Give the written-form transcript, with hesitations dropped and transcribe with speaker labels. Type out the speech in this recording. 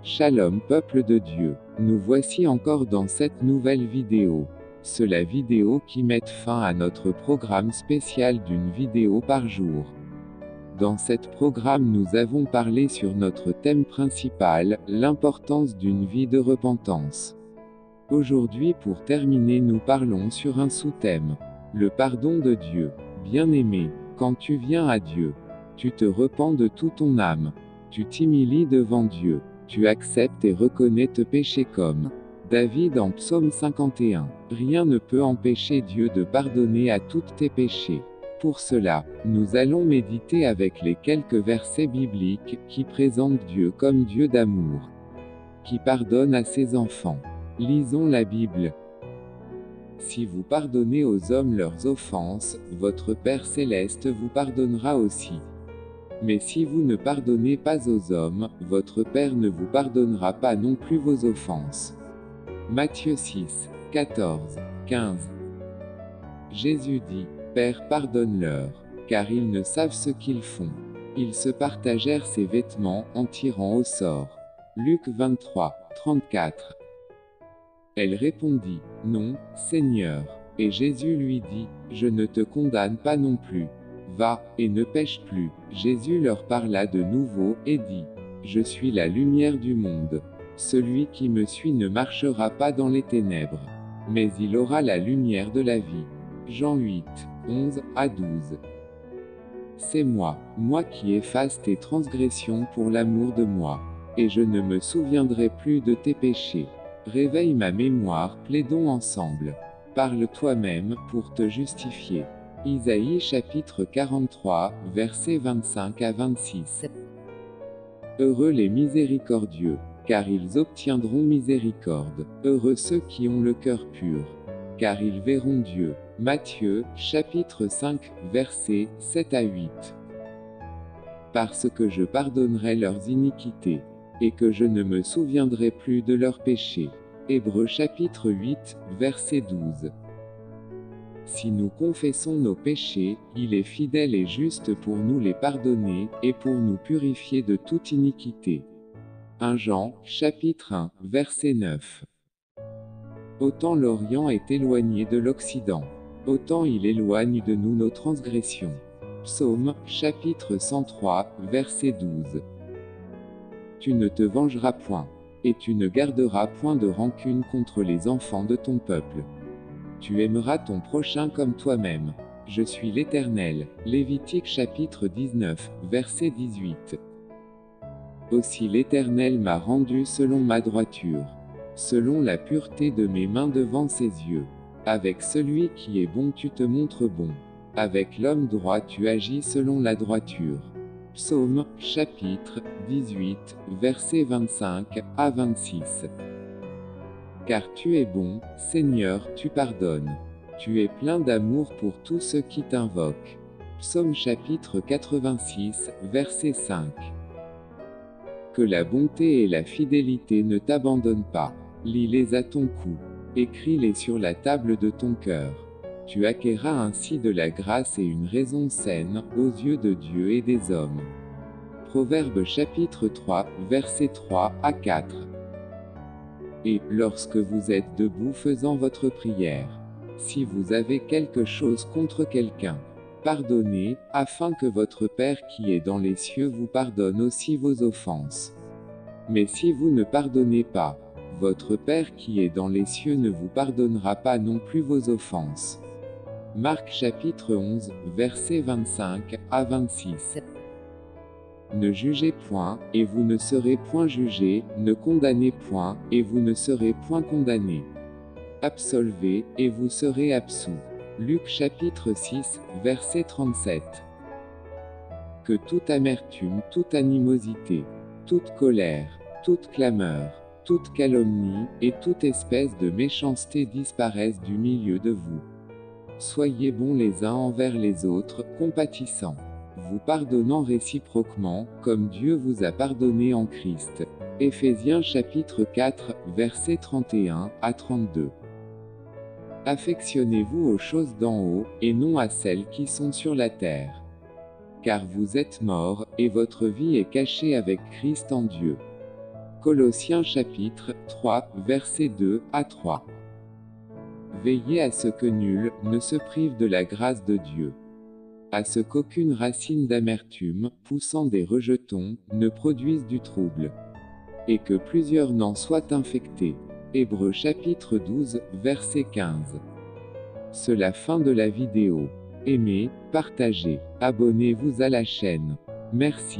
Speaker 1: Shalom peuple de Dieu. Nous voici encore dans cette nouvelle vidéo. C'est la vidéo qui met fin à notre programme spécial d'une vidéo par jour. Dans cet programme nous avons parlé sur notre thème principal, l'importance d'une vie de repentance. Aujourd'hui pour terminer nous parlons sur un sous-thème. Le pardon de Dieu. Bien-aimé, quand tu viens à Dieu, tu te repens de toute ton âme. Tu t'humilies devant Dieu. Tu acceptes et reconnais tes péchés comme David en Psaume 51. Rien ne peut empêcher Dieu de pardonner à tous tes péchés. Pour cela, nous allons méditer avec les quelques versets bibliques qui présentent Dieu comme Dieu d'amour, qui pardonne à ses enfants. Lisons la Bible. Si vous pardonnez aux hommes leurs offenses, votre Père céleste vous pardonnera aussi. Mais si vous ne pardonnez pas aux hommes, votre Père ne vous pardonnera pas non plus vos offenses. Matthieu 6, 14, 15. Jésus dit, Père pardonne-leur, car ils ne savent ce qu'ils font. Ils se partagèrent ses vêtements en tirant au sort. Luc 23, 34. Elle répondit, Non, Seigneur. Et Jésus lui dit, Je ne te condamne pas non plus. Va, et ne pêche plus. Jésus leur parla de nouveau, et dit, Je suis la lumière du monde. Celui qui me suit ne marchera pas dans les ténèbres, mais il aura la lumière de la vie. Jean 8, 11 à 12. C'est moi qui efface tes transgressions pour l'amour de moi. Et je ne me souviendrai plus de tes péchés. Réveille ma mémoire, plaidons ensemble. Parle toi-même pour te justifier. Isaïe chapitre 43, versets 25 à 26. Heureux les miséricordieux, car ils obtiendront miséricorde. Heureux ceux qui ont le cœur pur, car ils verront Dieu. Matthieu, chapitre 5, versets 7 à 8. Parce que je pardonnerai leurs iniquités, et que je ne me souviendrai plus de leurs péchés. Hébreux chapitre 8, verset 12. Si nous confessons nos péchés, il est fidèle et juste pour nous les pardonner, et pour nous purifier de toute iniquité. 1 Jean, chapitre 1, verset 9. Autant l'Orient est éloigné de l'Occident, autant il éloigne de nous nos transgressions. Psaume, chapitre 103, verset 12. Tu ne te vengeras point, et tu ne garderas point de rancune contre les enfants de ton peuple. Tu aimeras ton prochain comme toi-même. Je suis l'Éternel. Lévitique chapitre 19, verset 18. Aussi l'Éternel m'a rendu selon ma droiture, selon la pureté de mes mains devant ses yeux. Avec celui qui est bon tu te montres bon. Avec l'homme droit tu agis selon la droiture. Psaume, chapitre 18, versets 25 à 26. Car tu es bon, Seigneur, tu pardonnes. Tu es plein d'amour pour tous ceux qui t'invoquent. Psaume chapitre 86, verset 5. Que la bonté et la fidélité ne t'abandonnent pas. Lis-les à ton cou. Écris-les sur la table de ton cœur. Tu acquerras ainsi de la grâce et une raison saine, aux yeux de Dieu et des hommes. Proverbes chapitre 3, versets 3 à 4. Et, lorsque vous êtes debout faisant votre prière, si vous avez quelque chose contre quelqu'un, pardonnez, afin que votre Père qui est dans les cieux vous pardonne aussi vos offenses. Mais si vous ne pardonnez pas, votre Père qui est dans les cieux ne vous pardonnera pas non plus vos offenses. Marc chapitre 11, versets 25 à 26. Ne jugez point, et vous ne serez point jugés, ne condamnez point, et vous ne serez point condamnés. Absolvez, et vous serez absous. Luc chapitre 6, verset 37. Que toute amertume, toute animosité, toute colère, toute clameur, toute calomnie, et toute espèce de méchanceté disparaissent du milieu de vous. Soyez bons les uns envers les autres, compatissants, vous pardonnant réciproquement, comme Dieu vous a pardonné en Christ. Éphésiens chapitre 4, versets 31 à 32. Affectionnez-vous aux choses d'en haut, et non à celles qui sont sur la terre. Car vous êtes morts, et votre vie est cachée avec Christ en Dieu. Colossiens chapitre 3, versets 2 à 3. Veillez à ce que nul ne se prive de la grâce de Dieu. À ce qu'aucune racine d'amertume, poussant des rejetons, ne produise du trouble. Et que plusieurs n'en soient infectés. Hébreux chapitre 12, verset 15. C'est la fin de la vidéo. Aimez, partagez, abonnez-vous à la chaîne. Merci.